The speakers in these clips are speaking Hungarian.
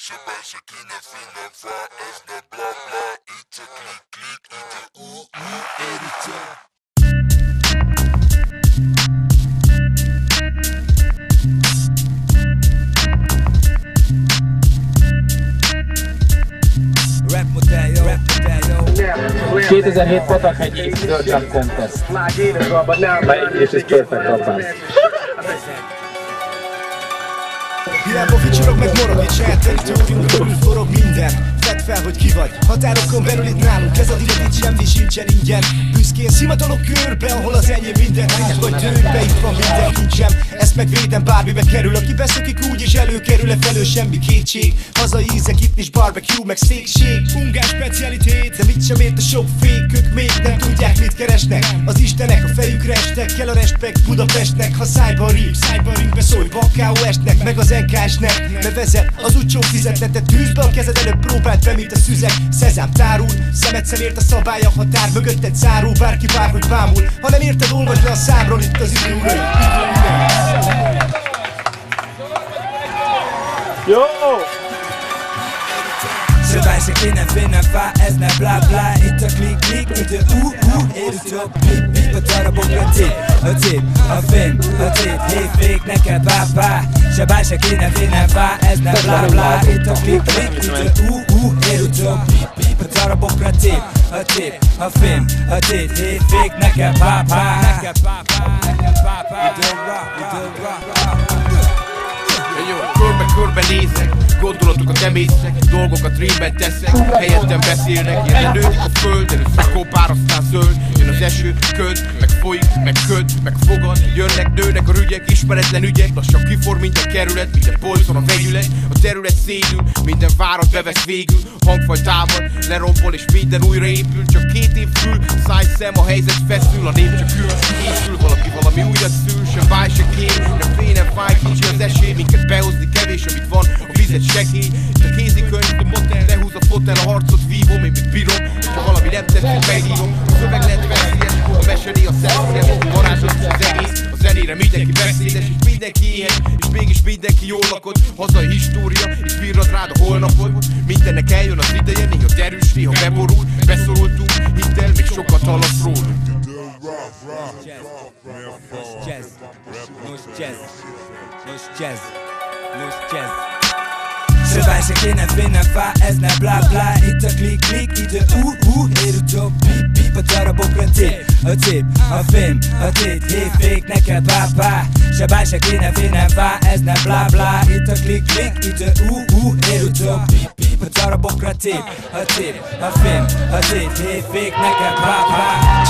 Sebejse ki nem fél, nem fáj, ez nem bla bla. Itt csak klik klik, ide editor. Rap modell, yo, rap modell, yo. 2007 Patakhegy Dirt Rap Contest. My English is perfect, rapaz. Hiába vicsorog meg morog, itt saját territóriumon körül forog minden. Vedd fel, hogy ki vagy, határokon belül itt nálunk. Ez a divat, itt semmi sincsen ingyen. Büszkén szimatolok körbe, ahol az enyém minden. Nincs vagy dőlbe, itt van minden kincsem. Ezt megvédem, bármibe kerül. Aki beszokik úgy is előkerül-e felől semmi kétség. Hazai ízek, itt is barbecue, meg steakség. Ungár specialitét, de mit sem ért a sok fék. Ők még nem tudják, mit keresnek. Az istenek a fejükre estek, kell a respekt Budapestnek. Ha szájban ringbe szólj, Bakkáó estnek, meg az NK-snek. Ne vezet, az úgy csók fizetne, te tűzbe a kezed előbb próbáld be, mint a szüzek. Szezám tárul, szemed szemért a szabály, a határ mögötted zárul, bárki bárhogy bámul. Ha nem érted, olvasd le a számról, itt az időre. Jó! Sebejse ki nem fél, nem fáj, ez nem bla bla. Itt a klik klik, idő editor. Bip bip, a darabokra tép, a film, a tép, hétvég, neked bá. Sebejse ki nem fél, nem fáj, ez nem bla bla. Itt a klik klik, idő editor. Bip bip, a darabokra tép, a film, a tép, hétvég, neked bá. Jó, körbe nézek, gondolatokat emészek, dolgokat rémben teszek, helyettem beszélnek, jelenődik a föld, először kopár, aztán zöld, jön az eső, köd, meg folyik, meg köd, meg fogad, jönnek, nőnek a rügyek, ismeretlen ügyek, lassan kiform minden kerület, minden polcon a vegyület, a terület szédül, minden várat bevesz végül, hangfaj támad, lerombol és minden újra épül, csak 2 év fül, száj szem, a helyzet feszül, a nép csak ül, készül, valaki valami újat szül, sem báj, se kér, nem félj, nem fáj, kicsi az esély, minket behozni kevés, amit van, a vizet sekély, itt a kézikönyv, a motel, lehúz a fotel, a harcot vívom, én mit bírom, ha valami nem tetszik, megírom, a szöveg lehet veszélyes, a mesélé a szelfélyes, varázslat az egész, a zenére mindenki beszédes, és mindenki éhes, és mégis mindenki jól lakott, hazai história, és virrad rád a holnapot, mindennek eljön az ideje, néha derűs, néha beborul, beszorultunk, hidd el, még sokat hallasz rólunk. Sebejse ki nem fél, nem fáj, ez nem bla bla. Itt a klik klik, idő editor. Bip bip, a darabokra tép, a film, a tét, hétvég, neked bá. Sebejse ki nem fél, nem fáj, ez nem bla bla. Itt a klik klik, idő editor. Bip bip, a darabokra tép, a film, a tét, hétvég, neked bá.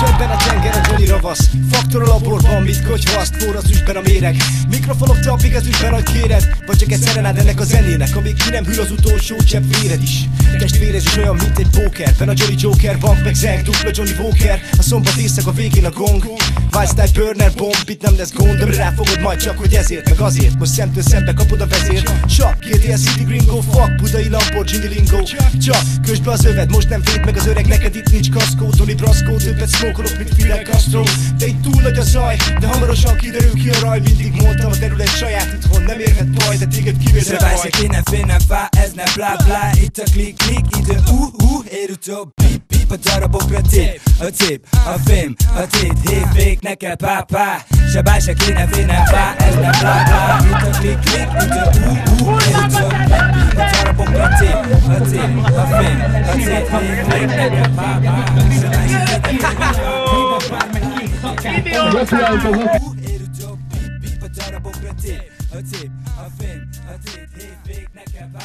Csöndben a tenger, a Johnny ravasz. Faktor a laborban, mit kocsvaszt, forr az ügyben a méreg. Mikrofonok tapig az ügyben, hogy kéred. Vagy csak egy szerenád ennek a zenének, amíg ki nem hűl az utolsó csepp véred is. Testvérez is olyan, mint egy pókerben. A Johnny Joker, bank meg zeng, dupla Johnny Walker. A szombat éjszak, a végén a gong. Wildstyle burner bomb, itt nem lesz gond. De ráfogod majd csak, hogy ezért, meg azért. Most szemtől szembe kapod a vezért. Csak, GTL City Gringo, fuck, budai Lamborghini lingo. Csak, kösd be az öved, most nem véd meg az öreg. Neked itt nincs kaszkó, Tony Brasco. Többet smokolok, mint Fidel Castro. De itt túl nagy a zaj, de hamarosan kiderül ki a raj. Mindig mondtam, a terület saját itthon nem érhet baj, de téged kivétel baj. Sebejse ki nem fél, nem fáj, ez nem bla bla. Itt a klik klik, idő editor. Bip bip, a darabokra tép, a film, a tét, hétvég, neked bá. Sebejse ki nem fél, nem fáj, ez nem bla bla. Itt a klik klik, idő editor. Bip bip, a darabokra tép, a film, a tét, hétvég, neked bá. Sebejse ki nem fél, editor. Bip bip, a darabokra tép, a film, a tét, hétvég, neked bá.